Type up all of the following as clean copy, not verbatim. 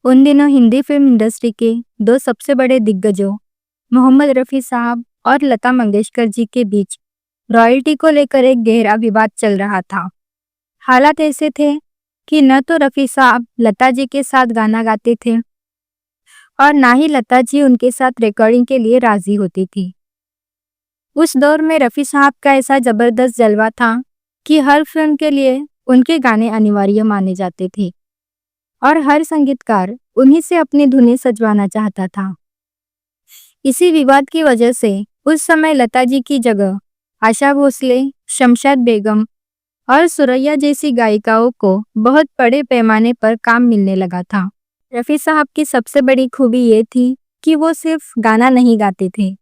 उन दिनों Hindi film industry के दो सबसे बड़े दिग्गजों मोहम्मद रफ़ी साहब और लता मंगेशकर जी के बीच रॉयल्टी को लेकर एक गहरा विवाद चल रहा था। हालात ऐसे थे कि न तो रफ़ी साहब लता जी के साथ गाना गाते थे और ना ही लता जी उनके साथ रिकॉर्डिंग के लिए राजी होती थी। उस दौर में रफ़ी साहब का ऐसा जबरदस्त जलवा था कि हर फिल्म के लिए उनके गाने अनिवार्य माने जाते थे और हर संगीतकार उन्हीं से अपनी धुनें सजवाना चाहता था। इसी विवाद की वजह से उस समय लता जी की जगह आशा भोसले, शमशाद बेगम और सुरैया जैसी गायिकाओं को बहुत बड़े पैमाने पर काम मिलने लगा था। रफ़ी साहब की सबसे बड़ी खूबी ये थी कि वो सिर्फ गाना नहीं गाते थे,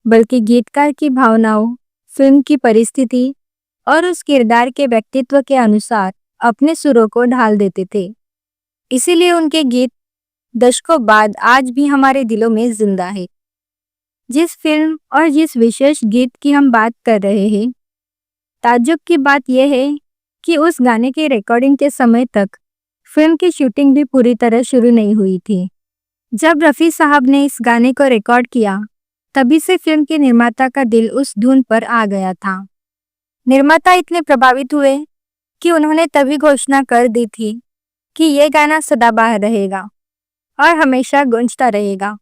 बल्कि गीतकार की भावनाओं, फिल्म की परिस्थिति और उस किरदार के व्यक्तित्व के अनुसार अपने सुरों को ढाल देते थे। इसीलिए उनके गीत दशकों बाद आज भी हमारे दिलों में जिंदा है। जिस फिल्म और जिस विशेष गीत की हम बात कर रहे हैं, ताज्जुब की बात यह है कि उस गाने के रिकॉर्डिंग के समय तक फिल्म की शूटिंग भी पूरी तरह शुरू नहीं हुई थी। जब रफ़ी साहब ने इस गाने को रिकॉर्ड किया, तभी से फिल्म के निर्माता का दिल उस धुन पर आ गया था। निर्माता इतने प्रभावित हुए कि उन्होंने तभी घोषणा कर दी थी कि ये गाना सदाबहार रहेगा और हमेशा गूंजता रहेगा।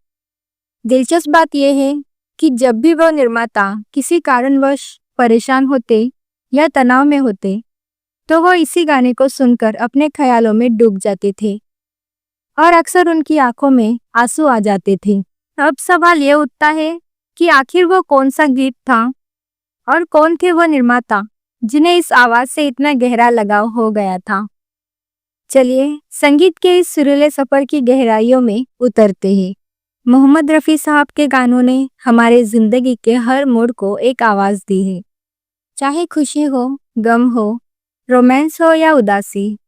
दिलचस्प बात यह है कि जब भी वो निर्माता किसी कारणवश परेशान होते या तनाव में होते, तो वो इसी गाने को सुनकर अपने ख्यालों में डूब जाते थे और अक्सर उनकी आंखों में आंसू आ जाते थे। अब सवाल ये उठता है कि आखिर वो कौन सा गीत था और कौन थे वो निर्माता जिन्हें इस आवाज से इतना गहरा लगाव हो गया था। चलिए संगीत के इस सुरीले सफर की गहराइयों में उतरते हैं। मोहम्मद रफ़ी साहब के गानों ने हमारे जिंदगी के हर मोड़ को एक आवाज दी है। चाहे खुशी हो, गम हो, रोमांस हो या उदासी,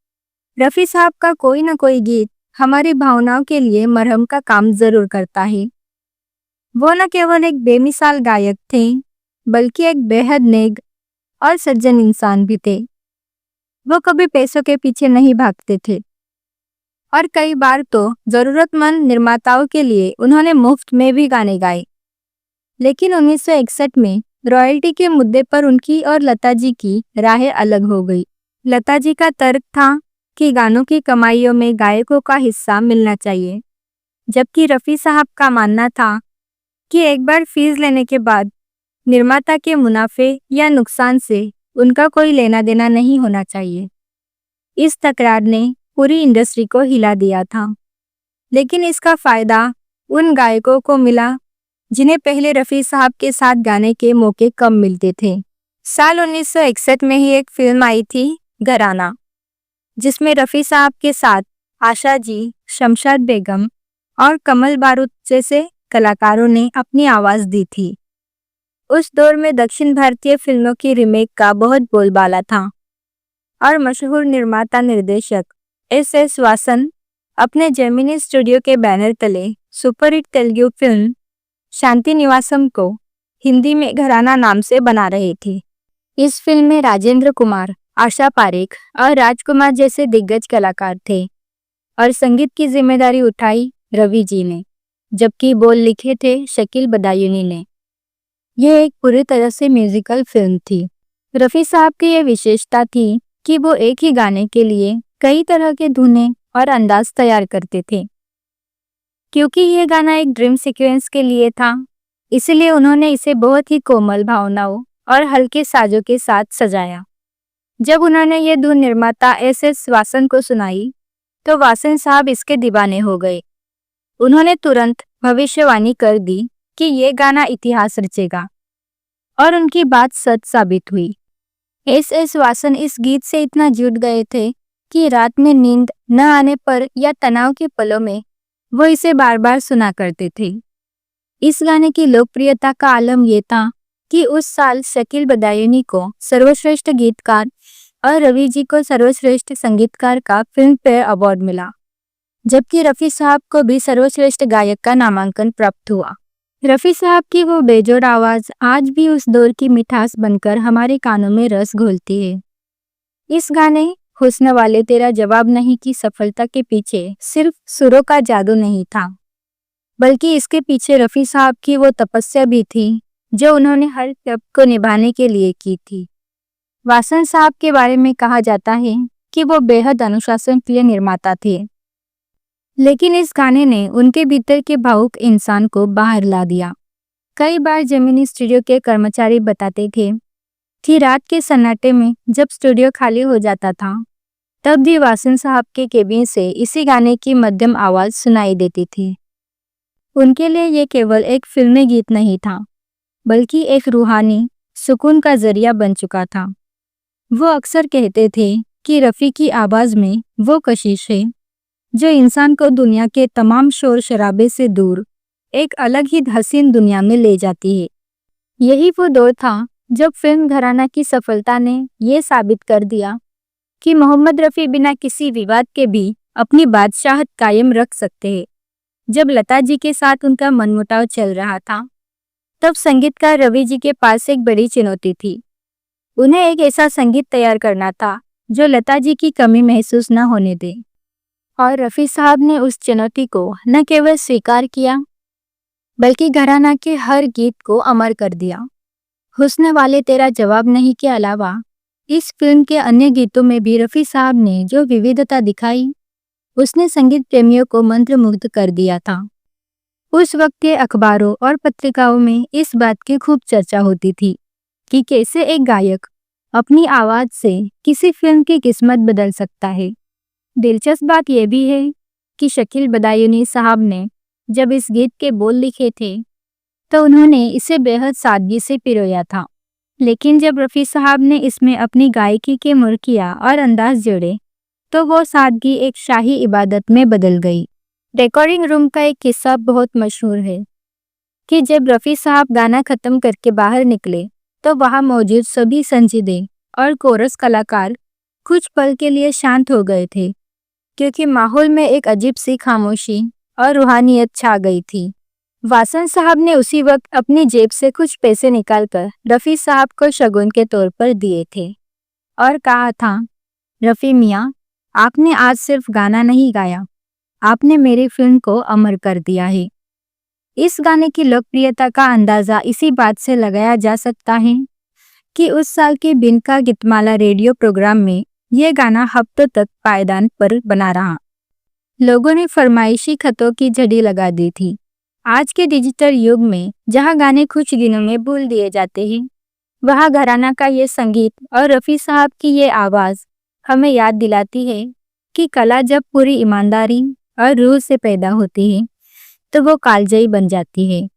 रफ़ी साहब का कोई ना कोई गीत हमारी भावनाओं के लिए मरहम का काम जरूर करता है। वो न केवल एक बेमिसाल गायक थे, बल्कि एक बेहद नेक और सज्जन इंसान भी थे। वो कभी पैसों के पीछे नहीं भागते थे और कई बार तो जरूरतमंद निर्माताओं के लिए उन्होंने मुफ्त में भी गाने गाए। लेकिन 1961 में रॉयल्टी के मुद्दे पर उनकी और लता जी की राहें अलग हो गई। लता जी का तर्क था कि गानों की कमाइयों में गायकों का हिस्सा मिलना चाहिए, जबकि रफ़ी साहब का मानना था कि एक बार फीस लेने के बाद निर्माता के मुनाफे या नुकसान से उनका कोई लेना देना नहीं होना चाहिए। इस तकरार ने पूरी इंडस्ट्री को हिला दिया था, लेकिन इसका फायदा उन गायकों को मिला जिन्हें पहले रफ़ी साहब के साथ गाने के मौके कम मिलते थे। साल 1961 में ही एक फिल्म आई थी, घराना, जिसमें रफ़ी साहब के साथ आशा जी, शमशाद बेगम और कमल बारूद जैसे कलाकारों ने अपनी आवाज़ दी थी। उस दौर में दक्षिण भारतीय फिल्मों की रीमेक का बहुत बोलबाला था और मशहूर निर्माता निर्देशक एस वासन अपने जेमिनी स्टूडियो के बैनर तले सुपरहिट तेलुगु फिल्म शांति निवासम को हिंदी में घराना नाम से बना रहे थे। इस फिल्म में राजेंद्र कुमार, आशा पारेख और राजकुमार जैसे दिग्गज कलाकार थे और संगीत की जिम्मेदारी उठाई रवि जी ने, जबकि बोल लिखे थे शकील बदायूनी ने। यह एक पूरी तरह से म्यूजिकल फिल्म थी। रफ़ी साहब की यह विशेषता थी कि वो एक ही गाने के लिए कई तरह के धुनें और अंदाज तैयार करते थे। क्योंकि यह गाना एक ड्रीम सीक्वेंस के लिए था, इसलिए उन्होंने इसे बहुत ही कोमल भावनाओं और हल्के साजों के साथ सजाया। जब उन्होंने ये धुन निर्माता एस वासन को सुनाई, तो वासन साहब इसके दीवाने हो गए। उन्होंने तुरंत भविष्यवाणी कर दी कि ये गाना इतिहास रचेगा और उनकी बात सच साबित हुई। एस वासन इस गीत से इतना जुट गए थे कि रात में नींद न आने पर या तनाव के पलों में वो इसे बार बार सुना करते थे। इस गाने की लोकप्रियता का आलम यह था कि उस साल शकील बदायूनी को सर्वश्रेष्ठ गीतकार और रवि जी को सर्वश्रेष्ठ संगीतकार का फिल्म फेयर अवार्ड मिला, जबकि रफ़ी साहब को भी सर्वश्रेष्ठ गायक का नामांकन प्राप्त हुआ। रफ़ी साहब की वो बेजोड़ आवाज़ आज भी उस दौर की मिठास बनकर हमारे कानों में रस घोलती है। इस गाने हुस्न वाले तेरा जवाब नहीं की सफलता के पीछे सिर्फ सुरों का जादू नहीं था, बल्कि इसके पीछे रफ़ी साहब की वो तपस्या भी थी जो उन्होंने हर शब्द को निभाने के लिए की थी। वासन साहब के बारे में कहा जाता है कि वो बेहद अनुशासनप्रिय निर्माता थे, लेकिन इस गाने ने उनके भीतर के भावुक इंसान को बाहर ला दिया। कई बार जेमिनी स्टूडियो के कर्मचारी बताते थे कि रात के सन्नाटे में जब स्टूडियो खाली हो जाता था, तब भी वासन साहब के केबिन से इसी गाने की मध्यम आवाज सुनाई देती थी। उनके लिए ये केवल एक फिल्मी गीत नहीं था, बल्कि एक रूहानी सुकून का जरिया बन चुका था। वो अक्सर कहते थे कि रफ़ी की आवाज़ में वो कशिश है जो इंसान को दुनिया के तमाम शोर शराबे से दूर एक अलग ही हसीन दुनिया में ले जाती है। यही वो दौर था जब फिल्म घराना की सफलता ने ये साबित कर दिया कि मोहम्मद रफ़ी बिना किसी विवाद के भी अपनी बादशाहत कायम रख सकते हैं। जब लता जी के साथ उनका मनमुटाव चल रहा था, तब संगीतकार रवि जी के पास एक बड़ी चुनौती थी। उन्हें एक ऐसा संगीत तैयार करना था जो लता जी की कमी महसूस न होने दे, और रफ़ी साहब ने उस चुनौती को न केवल स्वीकार किया, बल्कि घराना के हर गीत को अमर कर दिया। हुस्न वाले तेरा जवाब नहीं के अलावा इस फिल्म के अन्य गीतों में भी रफ़ी साहब ने जो विविधता दिखाई, उसने संगीत प्रेमियों को मंत्रमुग्ध कर दिया था। उस वक्त के अखबारों और पत्रिकाओं में इस बात की खूब चर्चा होती थी कि कैसे एक गायक अपनी आवाज़ से किसी फिल्म की किस्मत बदल सकता है। दिलचस्प बात यह भी है कि शकील बदायूनी साहब ने जब इस गीत के बोल लिखे थे, तो उन्होंने इसे बेहद सादगी से पिरोया था, लेकिन जब रफ़ी साहब ने इसमें अपनी गायकी के मुर्किया और अंदाज जोड़े, तो वो सादगी एक शाही इबादत में बदल गई। रिकॉर्डिंग रूम का एक किस्सा बहुत मशहूर है कि जब रफ़ी साहब गाना ख़त्म करके बाहर निकले, तो वहाँ मौजूद सभी संजीदे और कोरस कलाकार कुछ पल के लिए शांत हो गए थे, क्योंकि माहौल में एक अजीब सी खामोशी और रूहानियत छा गई थी। वासन साहब ने उसी वक्त अपनी जेब से कुछ पैसे निकालकर रफ़ी साहब को शगुन के तौर पर दिए थे और कहा था, रफ़ी मियाँ, आपने आज सिर्फ गाना नहीं गाया, आपने मेरी फिल्म को अमर कर दिया है। इस गाने की लोकप्रियता का अंदाज़ा इसी बात से लगाया जा सकता है कि उस साल के बिन का गीतमाला रेडियो प्रोग्राम में यह गाना हफ्तों तक पायदान पर बना रहा। लोगों ने फरमाइशी खतों की झड़ी लगा दी थी। आज के डिजिटल युग में जहां गाने कुछ दिनों में भूल दिए जाते हैं, वहां घराना का ये संगीत और रफ़ी साहब की ये आवाज़ हमें याद दिलाती है कि कला जब पूरी ईमानदारी और रूह से पैदा होती है, तो वो कालजयी बन जाती है।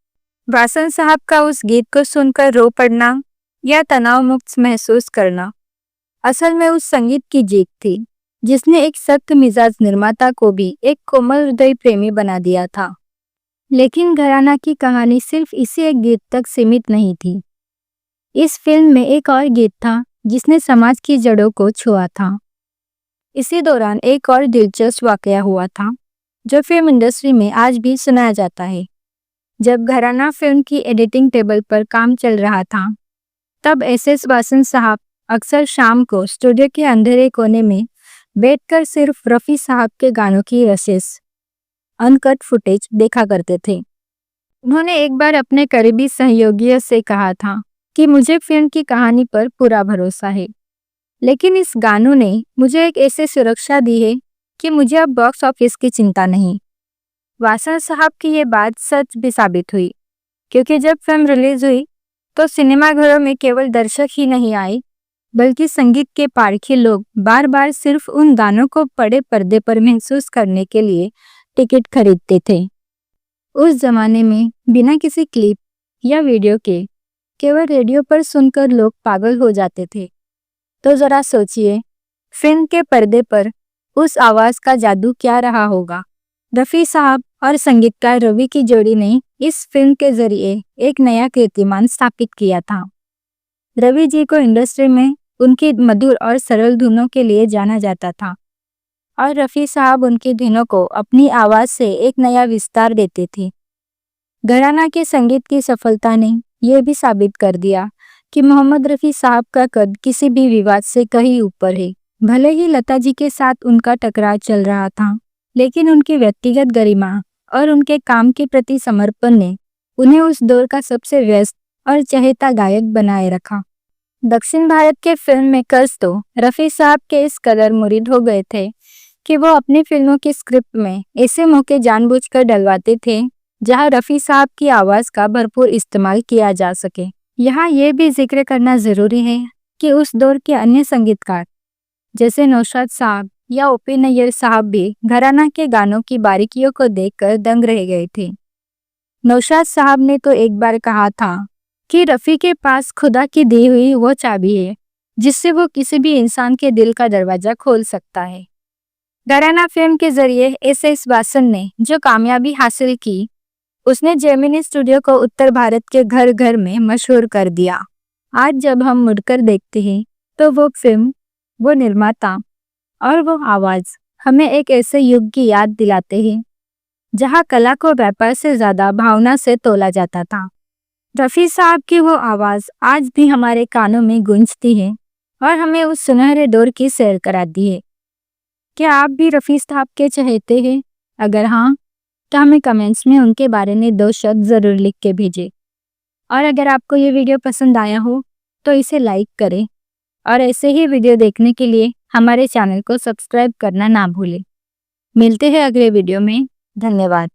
वासन साहब का उस गीत को सुनकर रो पड़ना या तनाव मुक्त महसूस करना असल में उस संगीत की जीत थी, जिसने एक सख्त मिजाज निर्माता को भी एक कोमल हृदय प्रेमी बना दिया था। लेकिन घराना की कहानी सिर्फ इसी एक गीत तक सीमित नहीं थी। इस फिल्म में एक और गीत था जिसने समाज की जड़ों को छुआ था। इसी दौरान एक और दिलचस्प वाकया हुआ था जो फिल्म इंडस्ट्री में आज भी सुनाया जाता है। जब घराना फिल्म की एडिटिंग टेबल पर काम चल रहा था, तब एस.एस. वासन साहब अक्सर शाम को स्टूडियो के अंधेरे कोने में बैठकर सिर्फ रफ़ी साहब के गानों की रसेस अनकट फुटेज देखा करते थे। उन्होंने एक बार अपने करीबी सहयोगियों से कहा था कि मुझे फिल्म की कहानी पर पूरा भरोसा है, लेकिन इस गानों ने मुझे एक ऐसी सुरक्षा दी है कि मुझे अब बॉक्स ऑफिस की चिंता नहीं। वासन साहब की ये बात सच भी साबित हुई, क्योंकि जब फिल्म रिलीज हुई तो सिनेमाघरों में केवल दर्शक ही नहीं आए, बल्कि संगीत के पारखी लोग बार बार सिर्फ उन गानों को बड़े पर्दे पर महसूस करने के लिए टिकट खरीदते थे। उस जमाने में बिना किसी क्लिप या वीडियो के केवल रेडियो पर सुनकर लोग पागल हो जाते थे। तो जरा सोचिए, फिल्म के पर्दे पर उस आवाज का जादू क्या रहा होगा। रफ़ी साहब और संगीतकार रवि की जोड़ी ने इस फिल्म के जरिए एक नया कीर्तिमान स्थापित किया था। रवि जी को इंडस्ट्री में उनकी मधुर और सरल धुनों के लिए जाना जाता था, और रफ़ी साहब उनकी धुनों को अपनी आवाज़ से एक नया विस्तार देते थे। घराना के संगीत की सफलता ने यह भी साबित कर दिया कि मोहम्मद रफ़ी साहब का कद किसी भी विवाद से कहीं ऊपर है। भले ही लता जी के साथ उनका टकराव चल रहा था, लेकिन उनकी व्यक्तिगत गरिमा और उनके काम के प्रति समर्पण ने उन्हें उस दौर का सबसे व्यस्त और चहेता गायक बनाए रखा। दक्षिण भारत के फिल्म मेकर्स तो रफ़ी साहब के इस कदर मुरीद हो गए थे कि वो अपनी फिल्मों की स्क्रिप्ट में ऐसे मौके जानबूझकर डलवाते थे जहां रफ़ी साहब की आवाज़ का भरपूर इस्तेमाल किया जा सके। यहाँ ये भी जिक्र करना ज़रूरी है कि उस दौर के अन्य संगीतकार जैसे नौशाद साहब या ओपी नैयर साहब भी घराना के गानों की बारीकियों को देखकर दंग रह गए थे। नौशाद साहब ने तो एक बार कहा था कि रफ़ी के पास खुदा की दी हुई वो चाबी है जिससे वो किसी भी इंसान के दिल का दरवाजा खोल सकता है। घराना फिल्म के जरिए एस वासन ने जो कामयाबी हासिल की, उसने जेमिनी स्टूडियो को उत्तर भारत के घर घर में मशहूर कर दिया। आज जब हम मुड़कर देखते हैं तो वो फिल्म, वो निर्माता और वो आवाज़ हमें एक ऐसे युग की याद दिलाते हैं जहाँ कला को व्यापार से ज़्यादा भावना से तोला जाता था। रफ़ी साहब की वो आवाज़ आज भी हमारे कानों में गूंजती है और हमें उस सुनहरे दौर की सैर कराती है। क्या आप भी रफ़ी साहब के चहेते हैं? अगर हाँ, तो हमें कमेंट्स में उनके बारे में 2 शब्द ज़रूर लिख के भेजें। और अगर आपको ये वीडियो पसंद आया हो तो इसे लाइक करें और ऐसे ही वीडियो देखने के लिए हमारे चैनल को सब्सक्राइब करना ना भूलें। मिलते हैं अगले वीडियो में। धन्यवाद।